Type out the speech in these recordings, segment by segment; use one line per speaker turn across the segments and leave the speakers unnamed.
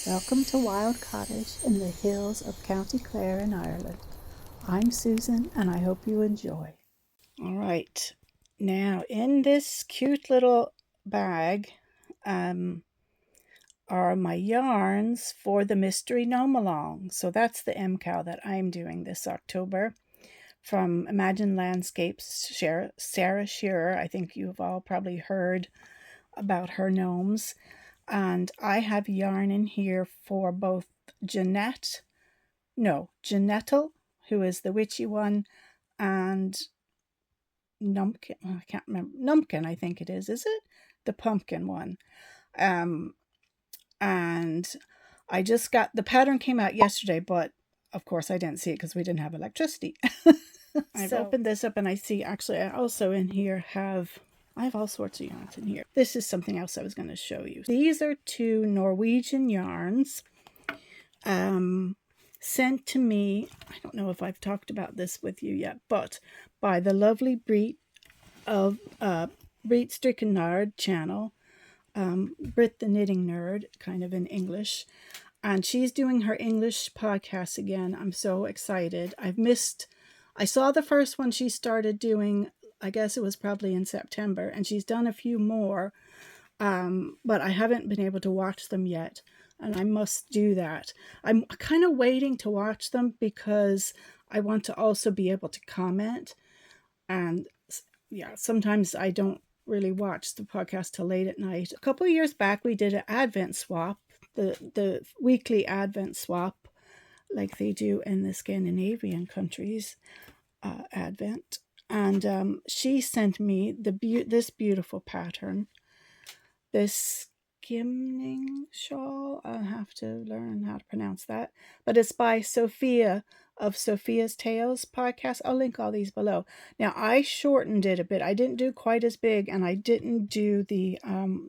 Welcome to Wild Cottage in the hills of County Clare in Ireland. I'm Susan and I hope you enjoy. All right, now in this cute little bag are my yarns for the Mystery Gnome Knitalong. So that's the MCOW that I'm doing this October from Imagine Landscapes, Sarah Shearer. I think you've all probably heard about her gnomes. And I have yarn in here for both Gnittle, who is the witchy one, and Numpkin. I can't remember. Numpkin, I think it is it? The pumpkin one. And I just got, the pattern came out yesterday, but of course I didn't see it because we didn't have electricity. I've opened this up and I see actually I also in here I have all sorts of yarns in here. This is something else I was going to show you. These are two Norwegian yarns sent to me. I don't know if I've talked about this with you yet, but by the lovely Brit of Brit Stricken Nerd channel, Brit the Knitting Nerd, kind of in English. And she's doing her English podcast again. I'm so excited. I saw the first one she started doing, I guess it was probably in September, and she's done a few more, but I haven't been able to watch them yet, and I must do that. I'm kind of waiting to watch them because I want to also be able to comment, and yeah, sometimes I don't really watch the podcast till late at night. A couple of years back, we did an Advent swap, the weekly Advent swap, like they do in the Scandinavian countries, Advent. And she sent me this beautiful pattern, this Skymning Shawl. I'll have to learn how to pronounce that. But it's by Sophia of Sophia's Tales podcast. I'll link all these below. Now, I shortened it a bit. I didn't do quite as big, and I didn't do the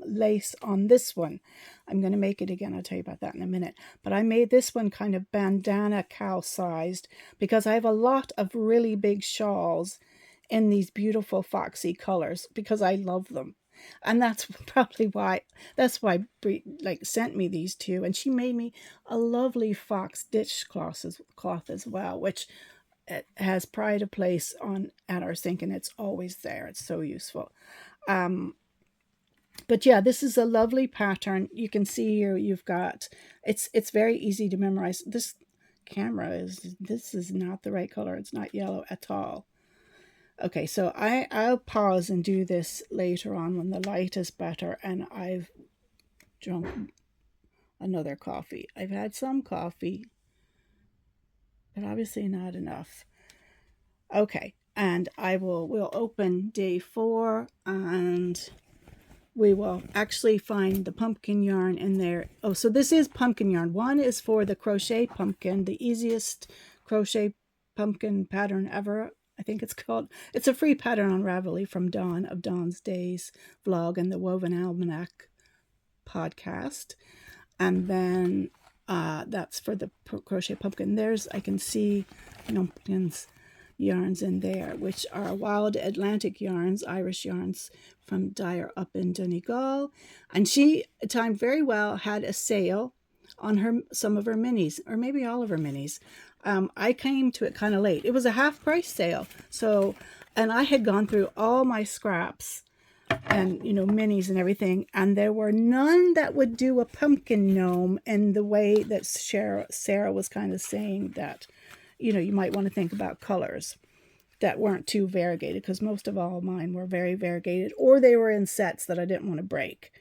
lace on this one. I'm going to make it again. I'll tell you about that in a minute. But I made this one kind of bandana cow sized because I have a lot of really big shawls in these beautiful foxy colors because I love them. And that's probably why Brie sent me these two, and she made me a lovely fox dishcloth as well, which it has pride of place at our sink, and it's always there. It's so useful. But yeah, this is a lovely pattern. You can see here you've got, it's very easy to memorize. This is not the right color. It's not yellow at all. Okay, so I'll pause and do this later on when the light is better and I've drunk another coffee. I've had some coffee, but obviously not enough. Okay, and we'll open day 4 and we will actually find the pumpkin yarn in there. Oh, so this is pumpkin yarn. One is for the crochet pumpkin, the easiest crochet pumpkin pattern ever, I think it's called. It's a free pattern on Ravelry from Dawn of Dawn's Days vlog and the Woven Almanac podcast. And then that's for the crochet pumpkin. I can see Numpkin's yarns in there, which are Wild Atlantic yarns, Irish yarns from Dyer up in Donegal. And she timed very well, had a sale on some of her minis, or maybe all of her minis. I came to it kind of late. It was a half price sale. And I had gone through all my scraps and, minis and everything. And there were none that would do a pumpkin gnome in the way that Sarah was kind of saying that, you might want to think about colors that weren't too variegated, because most of all mine were very variegated, or they were in sets that I didn't want to break.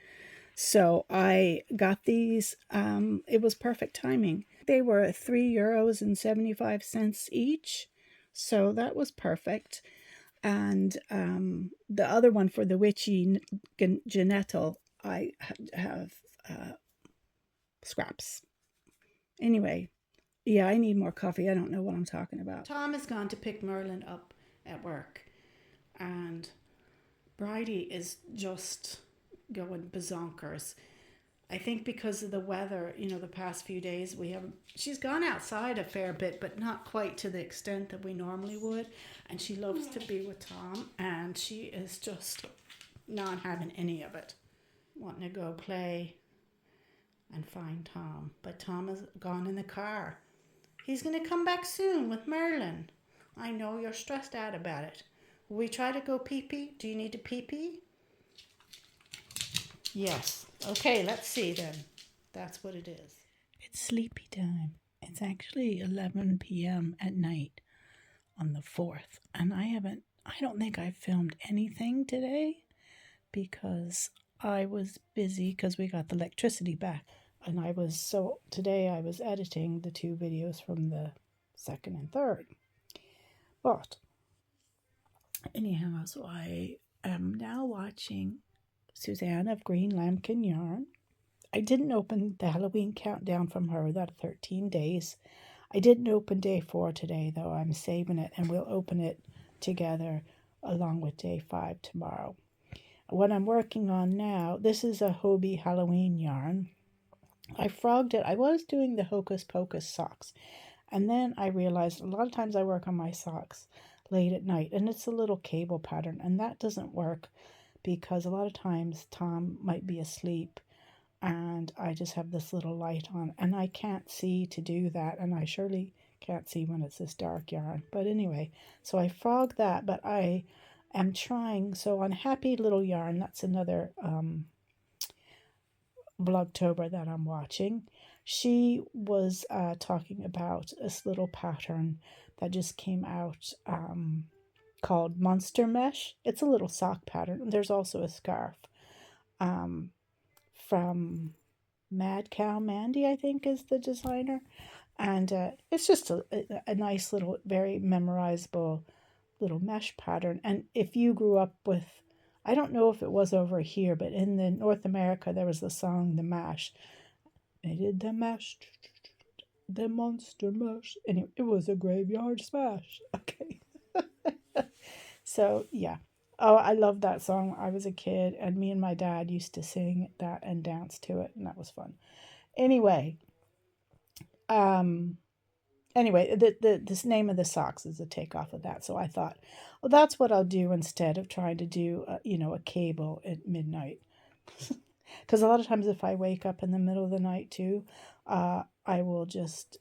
So I got these. It was perfect timing. They were €3.75 each. So that was perfect. And the other one for the witchy Gnittle, I have scraps. Anyway, yeah, I need more coffee. I don't know what I'm talking about. Tom has gone to pick Merlin up at work. And Bridie is just going bazonkers. I think because of the weather, the past few days she's gone outside a fair bit, but not quite to the extent that we normally would. And she loves to be with Tom, and she is just not having any of it. Wanting to go play and find Tom. But Tom is gone in the car. He's going to come back soon with Merlin. I know you're stressed out about it. Will we try to go pee-pee? Do you need to pee-pee? Yes. Okay, let's see then. That's what it is. It's sleepy time. It's actually 11 p.m. at night on the 4th. And I don't think I've filmed anything today because I was busy because we got the electricity back. And today I was editing the 2 videos from the 2nd and 3rd. But anyhow, so I am now watching Suzanne of Green Lambkin Yarn. I didn't open the Halloween countdown from her, that 13 days. I didn't open day 4 today, though. I'm saving it, and we'll open it together along with day 5 tomorrow. What I'm working on now, this is a Hobie Halloween yarn. I frogged it. I was doing the Hocus Pocus socks, and then I realized a lot of times I work on my socks late at night, and it's a little cable pattern, and that doesn't work because a lot of times Tom might be asleep and I just have this little light on and I can't see to do that, and I surely can't see when it's this dark yarn. But anyway, so I frog that, but I am trying. So on Happy Little Yarn, that's another Vlogtober that I'm watching, she was talking about this little pattern that just came out called Monster Mesh. It's a little sock pattern. There's also a scarf from Mad Cow Mandy, I think, is the designer. And it's just a nice little, very memorizable little mesh pattern. And if you grew up with, I don't know if it was over here, but in the North America, there was the song, The Mash. They did the mash, the monster mash. And it was a graveyard smash. Okay. So, yeah. Oh, I love that song. I was a kid, and me and my dad used to sing that and dance to it, and that was fun. Anyway, this name of the socks is a takeoff of that. So I thought, well, that's what I'll do instead of trying to do, a cable at midnight. Because a lot of times if I wake up in the middle of the night too, I will just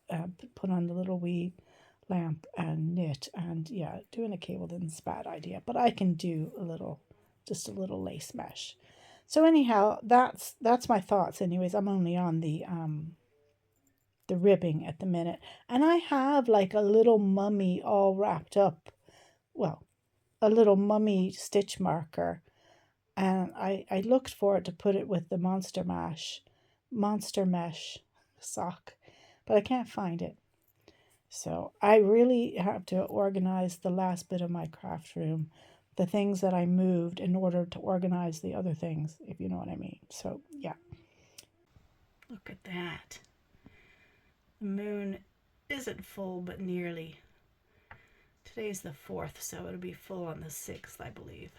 put on the little wee lamp and knit. And yeah, doing a cable isn't a bad idea, but I can do just a little lace mesh. So anyhow, that's my thoughts. Anyways, I'm only on the ribbing at the minute, and I have like a little mummy all wrapped up. Well, a little mummy stitch marker, and I looked for it to put it with the monster mesh sock, but I can't find it. So I really have to organize the last bit of my craft room, the things that I moved, in order to organize the other things, if you know what I mean. So yeah. Look at that. The moon isn't full, but nearly. Today's the 4th, so it'll be full on the 6th, I believe.